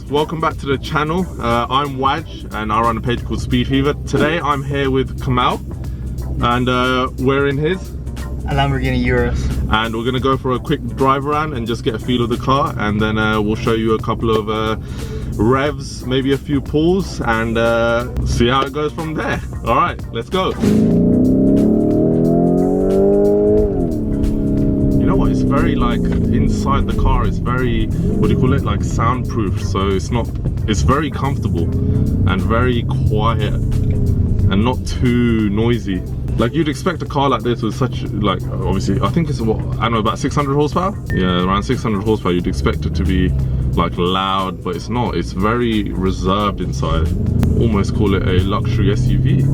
welcome back to the channel. I'm Waj and I run a page called Speed Fever. Today I'm here with Kamal and we're in his a Lamborghini Urus, and we're gonna go for a quick drive around and just get a feel of the car, and then we'll show you a couple of revs, maybe a few pulls, and see how it goes from there. All right, let's go. You know what, it's very like inside the car, it's very, what do you call it, like soundproof, so it's very comfortable and very quiet and not too noisy. Like you'd expect a car like this with such, like, obviously I think it's what, I don't know, about 600 horsepower? Yeah, around 600 horsepower. You'd expect it to be like loud, but it's not. It's very reserved inside. Almost call it a luxury SUV.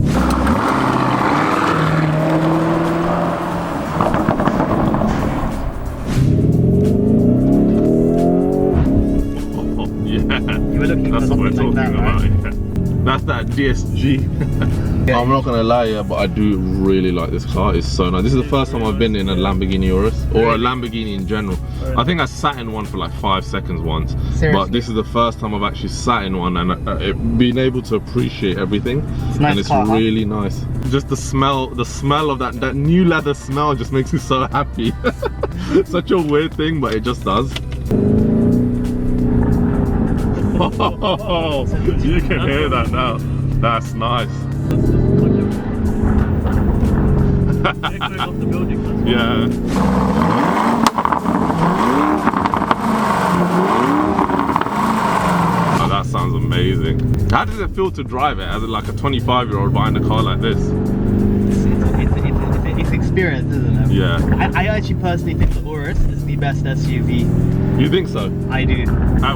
That's what we're talking about. Yeah. That's that DSG. I'm not gonna lie, yeah, but I do really like this car. It's so nice. This is the first time I've been in a Lamborghini Urus, or a Lamborghini in general. I think I sat in one for like 5 seconds once. Seriously? But this is the first time I've actually sat in one and being able to appreciate everything. It's nice, and it's car, really nice. Just the smell of that new leather smell just makes me so happy. Such a weird thing, but it just does. Oh, you can hear that now. That's nice. Yeah. Oh, that sounds amazing. How does it feel to drive it as like a 25-year-old buying a car like this? It's experience, isn't it? Yeah. I actually personally think the Urus is the best SUV. You think so? I do.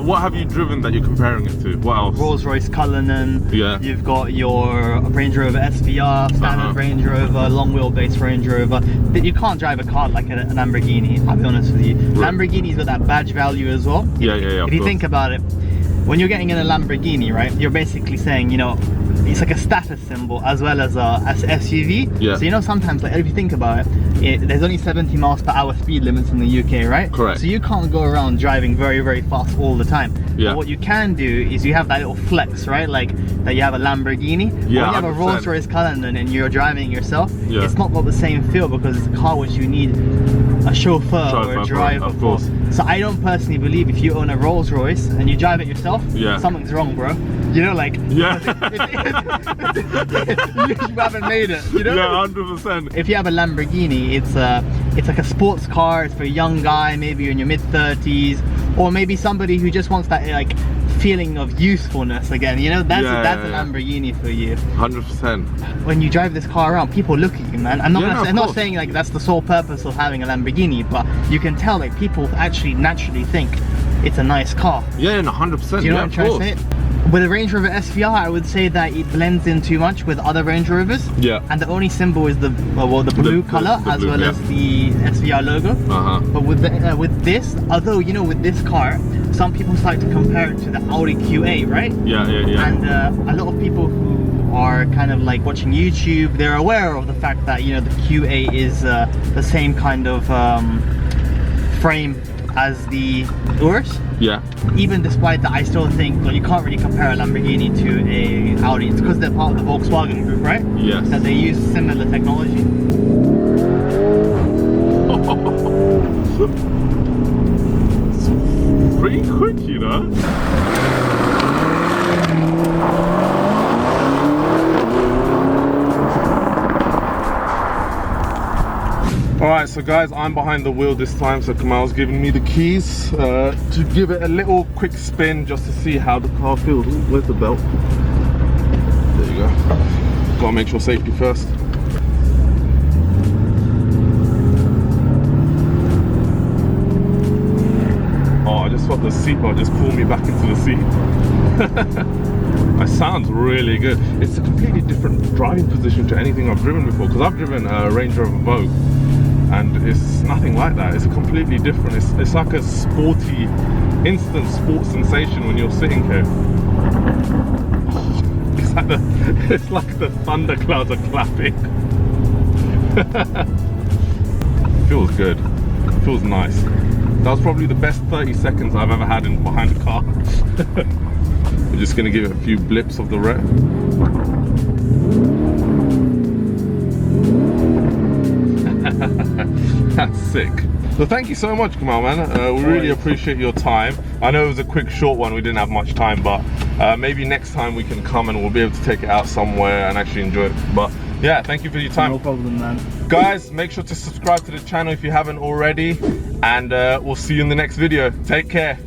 What have you driven that you're comparing it to? What else? Rolls-Royce Cullinan. Yeah. You've got your Range Rover SVR, standard Range Rover, long wheelbase Range Rover. You can't drive a car like a Lamborghini, I'll be honest with you. Right. Lamborghini's got that badge value as well. Yeah. If you think about it, when you're getting in a Lamborghini, right, you're basically saying, you know, it's like a status symbol as well as a SUV. Yeah. So you know, sometimes, like, if you think about it, there's only 70 miles per hour speed limits in the UK, right? Correct. So you can't go around driving very, very fast all the time. Yeah. But what you can do is you have that little flex, right? Like that you have a Lamborghini. Yeah. When you have a Rolls-Royce Cullinan and you're driving yourself, yeah, it's not got the same feel because it's a car which you need a chauffeur or a driver of course. So I don't personally believe if you own a Rolls-Royce and you drive it yourself, yeah, something's wrong, bro. You know, like, yeah, you haven't made it, you know? Yeah, 100%. If you have a Lamborghini, it's like a sports car. It's for a young guy, maybe you're in your mid-30s, or maybe somebody who just wants that like feeling of youthfulness again, you know? That's a Lamborghini for you. 100%. When you drive this car around, people look at you, man. I'm not saying like that's the sole purpose of having a Lamborghini, but you can tell like people actually naturally think it's a nice car. Yeah, 100%. Do you know what I'm trying to say? With a Range Rover SVR, I would say that it blends in too much with other Range Rovers. Yeah. And the only symbol is the blue color, as well as the SVR logo. But with this, although, you know, with this car, some people start to compare it to the Audi QA, right? Yeah. And a lot of people who are kind of like watching YouTube, they're aware of the fact that, you know, the QA is the same kind of frame as the Urus. Yeah. Even despite that, I still think you can't really compare a Lamborghini to a Audi. It's because they're part of the Volkswagen group, right? Yes. That they use similar technology. It's pretty quick, you know? Alright, so guys, I'm behind the wheel this time, so Kamal's giving me the keys to give it a little quick spin just to see how the car feels. Ooh, where's the belt? There you go. Gotta make sure safety first. Oh, I just thought the seatbelt just pulled me back into the seat. It sounds really good. It's a completely different driving position to anything I've driven before, because I've driven a Range Rover Vogue, and it's nothing like that. It's completely different. It's like a sporty, instant sports sensation when you're sitting here. It's like the thunderclouds are clapping. Feels good. Feels nice. That was probably the best 30 seconds I've ever had behind a car. We're just gonna give it a few blips of the rear. That's sick. So thank you so much, Kamal, man. We really appreciate your time. I know it was a quick, short one. We didn't have much time, but maybe next time we can come and we'll be able to take it out somewhere and actually enjoy it. But yeah, thank you for your time. No problem, man. Guys, make sure to subscribe to the channel if you haven't already, and we'll see you in the next video. Take care.